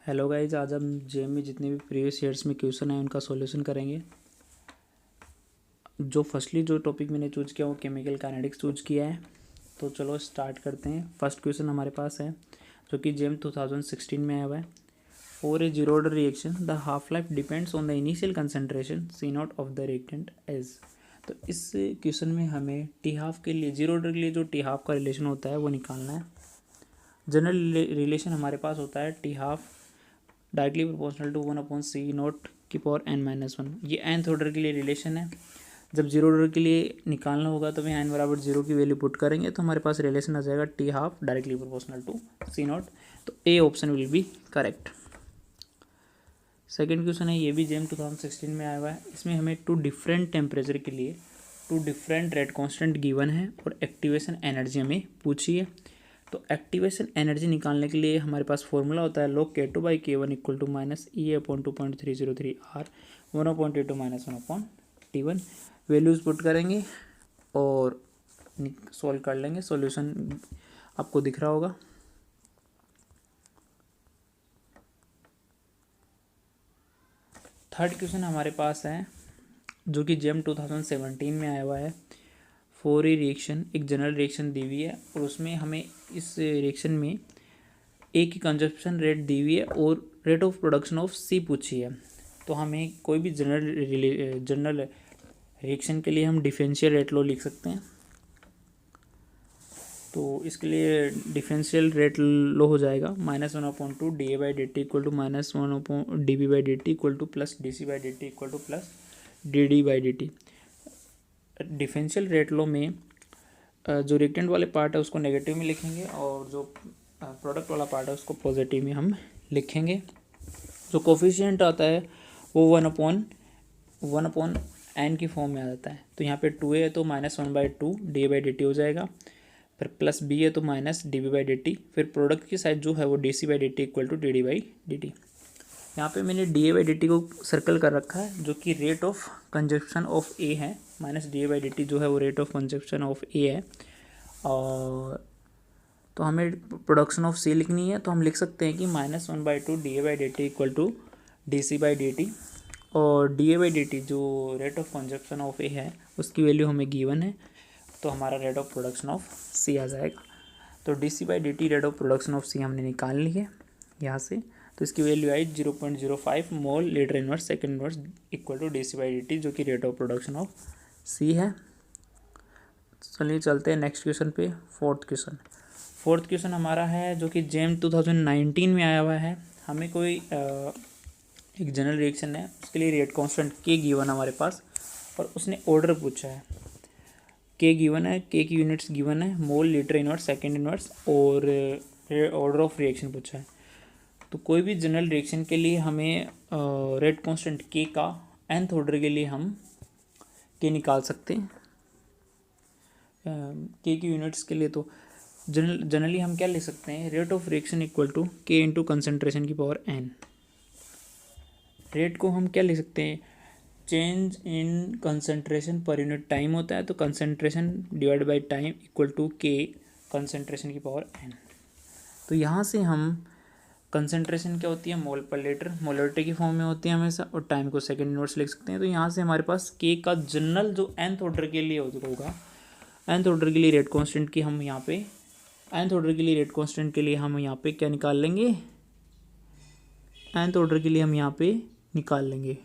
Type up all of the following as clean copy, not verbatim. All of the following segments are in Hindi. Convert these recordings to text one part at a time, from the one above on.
हेलो गाइज, आज हम जेएम में जितने भी प्रीवियस ईयर्स में क्वेश्चन है उनका सॉल्यूशन करेंगे। जो टॉपिक मैंने चूज किया वो केमिकल काइनेटिक्स चूज किया है। तो चलो स्टार्ट करते हैं। फर्स्ट क्वेश्चन हमारे पास है जो कि जेएम 2016 में आया हुआ है। For a zero order reaction the half life depends on the initial concentration C not of the reactant as. तो इस क्वेश्चन में हमें टी हाफ के लिए, जीरो ऑर्डर के लिए जो टी हाफ का रिलेशन होता है वो निकालना है। जनरल रिलेशन हमारे पास होता है T half directly proportional to 1/c0 की पावर n-1। ये nth ऑर्डर के लिए रिलेशन है। जब जीरो ऑर्डर के लिए निकालना होगा तो यहाँ n=0 की वैल्यू पुट करेंगे तो हमारे पास रिलेशन आ जाएगा T half directly proportional to c0। तो A option will be correct. Second question है, ये भी जेएम 2016 में आया हुआ है। इसमें हमें टू डिफरेंट टेम्परेचर के लिए two different rate constant given है और एक्टिवेशन एनर्जी हमें पूछी है। तो एक्टिवेशन एनर्जी निकालने के लिए हमारे पास फॉर्मूला होता है log K2/K1 equal to minus E/2.303 R 1/T2 minus 1/T1। Values put करेंगे और सॉल्व कर लेंगे। सॉल्यूशन आपको दिख रहा होगा। थर्ड क्वेश्चन हमारे पास है जो कि जेएम 2017 में आया हुआ है। फॉर ए रिएक्शन, एक जनरल रिएक्शन दी हुई है और उसमें हमें इस रिएक्शन में ए की कंजप्शन रेट दी हुई है और रेट ऑफ प्रोडक्शन ऑफ सी पूछी है। तो हमें कोई भी जनरल रिएक्शन के लिए हम डिफरेंशियल रेट लॉ लिख सकते हैं। तो इसके लिए डिफरेंशियल रेट लॉ हो जाएगा -1/2 dA/dt equal to -1 dB/dt equal to plus dC/dt equal to plus dD/dt। Differential rate law में जो रिएक्टेंट वाले पार्ट है उसको नेगेटिव में लिखेंगे और जो प्रोडक्ट वाला पार्ट है उसको पॉजिटिव में हम लिखेंगे। जो कोफिशिएंट आता है वो 1/n की फॉर्म में आ जाता है। तो यहाँ पे 2a है तो -1/2 dA/dt हो जाएगा, फिर प्लस b है तो माइनस dB/dt, फिर प्रोडक्ट की साइड जो है वो dC/dt इक्वल टू dD/dt। यहाँ पे मैंने dA/dt को सर्कल कर रखा है जो कि rate of consumption of A है। माइनस dA/dt जो है वो rate of consumption of A है। और तो हमें प्रोडक्शन ऑफ सी लिखनी है तो हम लिख सकते हैं कि -1/2 dA/dt इक्वल टू dC/dt। और dA/dt जो rate of consumption of A है उसकी वैल्यू हमें गिवन है, तो हमारा rate of production of C आ जाएगा। तो dC/dt rate of production of C हमने निकाल ली है यहाँ से। तो इसकी वैल्यू आई 0.05 mole litre inverse second inverse equal to dC/dt जो कि rate of production of C है। चलिए चलते हैं नेक्स्ट क्वेश्चन पे। फोर्थ क्वेश्चन हमारा है जो कि जेएम 2019 में आया हुआ है। हमें कोई एक जनरल रिएक्शन है, उसके लिए रेट कांस्टेंट के गिवन हमारे पास और उसने ऑर्डर पूछा है। के गिवन है, के की यूनिट्स गिवन है, मोल लीटर इनवर्स सेकेंड इनवर्स और ऑर्डर ऑफ रिएक्शन पूछा है। तो कोई भी जनरल रिएक्शन के लिए हमें रेट कांस्टेंट के का nth ऑर्डर के लिए हम के निकाल सकते हैं। के की यूनिट्स के लिए तो जनरली हम क्या लिख सकते हैं, rate of reaction equal to K into concentration की पावर n। रेट को हम क्या लिख सकते हैं, change in concentration per unit time होता है, तो concentration divide by time equal to K concentration की पावर n। तो यहाँ से हम कंसनट्रेशन क्या होती है, मोल पर लीटर, मोलरिटी की फॉर्म में होती है हमेशा, और टाइम को सेकेंड इनवर्स लिख सकते हैं। तो यहाँ से हमारे पास के का जनरल जो nth ऑर्डर के लिए होगा, nth ऑर्डर के लिए रेट कांस्टेंट की हम यहाँ पे nth ऑर्डर के लिए रेट कांस्टेंट के लिए हम यहाँ पे क्या निकाल लेंगे, nth ऑर्डर के लिए हम यहाँ पे निकाल लेंगे।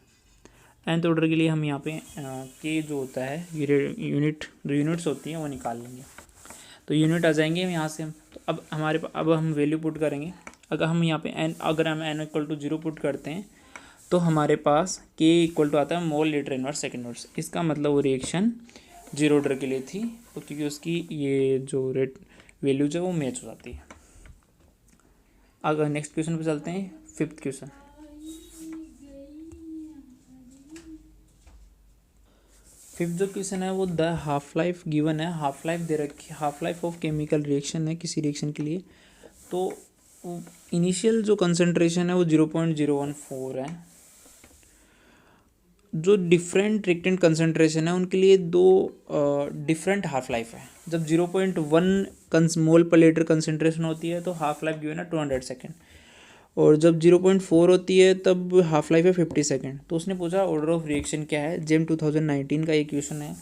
nth ऑर्डर के लिए हम यहाँ पे के जो होता है यूनिट, जो यूनिट्स होती हैं वो निकाल लेंगे। तो यूनिट आ जाएंगे यहाँ से हम। तो अब अब हम वैल्यू पुट करेंगे। अगर हम यहाँ पे अगर हम n इक्वल टू 0 पुट करते हैं तो हमारे पास k इक्वल टू आता है मोल लीटर इनवर्स सेकेंड इनवर्स। इसका मतलब वो रिएक्शन जीरो ऑर्डर के लिए थी, तो क्योंकि उसकी ये जो रेट वैल्यू जो वो मैच हो जाती है। अगर नेक्स्ट क्वेश्चन पे चलते हैं, फिफ्थ क्वेश्चन। फिफ्थ जो क्वेश्चन है वो द हाफ लाइफ गिवन है, हाफ लाइफ दे रखी, half life of chemical reaction है किसी रिएक्शन के लिए। तो इनिशियल जो कंसंट्रेशन है वो 0.014 है। जो डिफरेंट रिएक्टेंट कंसंट्रेशन है उनके लिए दो डिफरेंट हाफ लाइफ है। जब 0.1 मोल पर लीटर कंसंट्रेशन होती है तो हाफ लाइफ गिवन है 200 सेकेंड, और जब 0.4 होती है तब हाफ लाइफ है 50 सेकेंड। तो उसने पूछा ऑर्डर ऑफ रिएक्शन क्या है, जेम 2019 का ये क्वेश्चन है।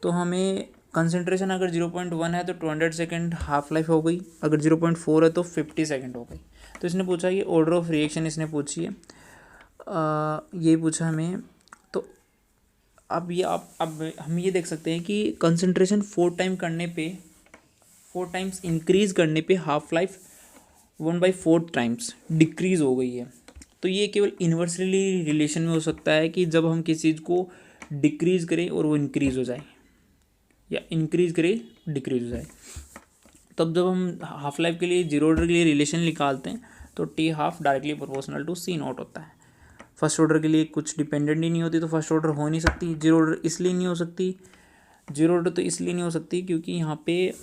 तो हमें कंसंट्रेशन अगर 0.1 है तो 200 सेकेंड हाफ लाइफ हो गई, अगर 0.4 है तो 50 सेकेंड हो गई। तो इसने पूछा कि ऑर्डर ऑफ रिएक्शन इसने पूछी है, ये पूछा हमें। तो अब हम ये देख सकते हैं कि कंसंट्रेशन 4 टाइम्स इंक्रीज़ करने पे हाफ लाइफ 1/4 टाइम्स डिक्रीज़ हो गई है। तो ये केवल इन्वर्सली रिलेशन में हो सकता है कि जब हम किसी चीज़ को डिक्रीज़ करें और वो इंक्रीज़ हो जाए, या इंक्रीज़ करे डिक्रीज़ हो जाए। तब जब हम हाफ लाइफ के लिए जीरो ऑर्डर के लिए रिलेशन निकालते हैं तो T half directly proportional to C not होता है। फर्स्ट ऑर्डर के लिए कुछ डिपेंडेंट ही नहीं होती, तो फर्स्ट ऑर्डर हो नहीं सकती। जीरो ऑर्डर इसलिए नहीं हो सकती, जीरो ऑर्डर तो इसलिए नहीं हो सकती क्योंकि यहाँ पे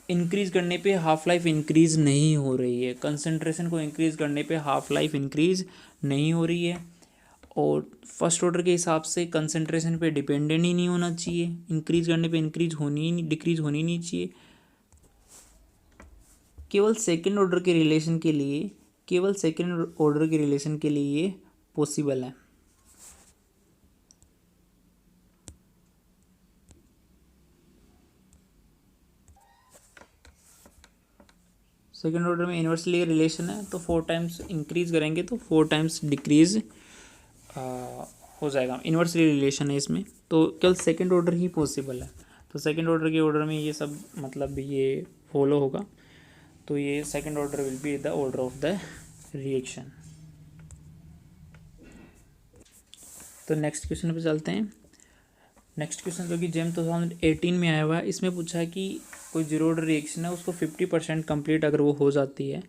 इंक्रीज़ करने पे हाफ लाइफ इंक्रीज़ नहीं हो रही है। कंसंट्रेशन को इंक्रीज़ करने पे हाफ लाइफ इंक्रीज़ नहीं हो रही है। और फर्स्ट ऑर्डर के हिसाब से कंसंट्रेशन पे डिपेंडेंट ही नहीं होना चाहिए, इंक्रीज़ करने पे इंक्रीज़ होनी ही नहीं, डिक्रीज़ होनी नहीं चाहिए। केवल सेकंड ऑर्डर के रिलेशन के लिए, केवल सेकंड ऑर्डर के रिलेशन के लिए ये पॉसिबल है। सेकंड ऑर्डर में इन्वर्सली रिलेशन है, तो 4 टाइम्स इंक्रीज़ करेंगे तो 4 टाइम्स डिक्रीज़ हो जाएगा। इन्वर्सली रिलेशन है इसमें, तो केवल सेकंड ऑर्डर ही पॉसिबल है। तो सेकंड ऑर्डर के ऑर्डर में ये सब मतलब ये फॉलो होगा। तो ये second order will be the order of the reaction. तो नेक्स्ट क्वेश्चन पे चलते हैं। नेक्स्ट क्वेश्चन जो कि जेम 2018 में आया हुआ है, इसमें पूछा है कि कोई जीरो ऑर्डर रिएक्शन है, उसको 50% कंप्लीट अगर वो हो जाती है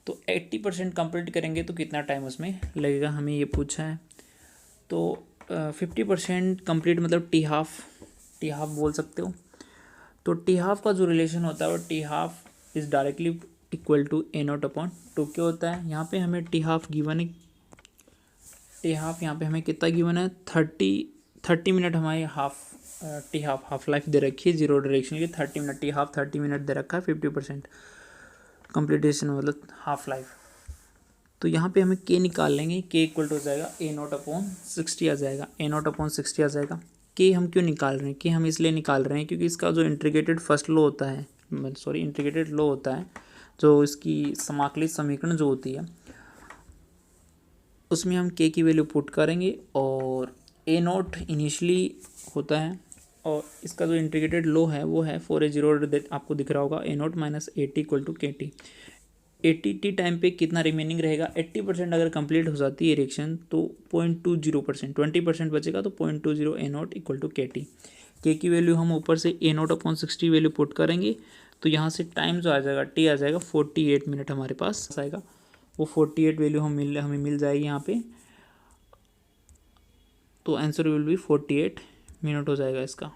तो 80% कंप्लीट करेंगे तो कितना टाइम उसमें लगेगा, हमें ये पूछा है। तो 50% कंप्लीट मतलब टी हाफ बोल सकते हो। तो टी हाफ का जो रिलेशन होता है वो T half is directly equal to A0/2 क्या होता है। यहाँ पे हमें टी हाफ गिवन है, टी हाफ यहाँ पे हमें कितना गिवन है, 30 मिनट हमारी हाफ लाइफ दे रखी है जीरो ऑर्डर रिएक्शन की। 30 मिनट, टी हाफ 30 मिनट दे रखा है, 50% कंप्लीटेशन मतलब हाफ लाइफ। तो यहाँ पे हमें के निकाल लेंगे, के इक्वल टू हो जाएगा A0/60 आ जाएगा, A0/60 आ जाएगा। के हम क्यों निकाल रहे हैं, के हम इसलिए निकाल रहे हैं क्योंकि इसका जो इंटीग्रेटेड फर्स्ट लॉ होता है, इंटीग्रेटेड लॉ होता है, जो इसकी समाकलित समीकरण जो होती है उसमें हम के की वैल्यू पुट करेंगे और A0 इनिशियली होता है, और इसका जो इंटीग्रेटेड लॉ है वो है फॉर ए जीरो ऑर्डर, आपको दिख रहा होगा A0 minus AT equal to KT। 80 time पे कितना रिमेनिंग रहेगा, 80% अगर कंप्लीट हो जाती है रिएक्शन तो 0.20%, 20% बचेगा तो 0.20 A0 इक्वल टू KT। के की वैल्यू हम ऊपर से A0/60 वैल्यू पुट करेंगे, तो यहाँ से टाइम जो आ जाएगा टी आ जाएगा 48 मिनट हमारे पास आएगा। वो 48 वैल्यू हमें मिल जाएगी यहाँ पे, तो आंसर विल बी 48 मिनट हो जाएगा इसका।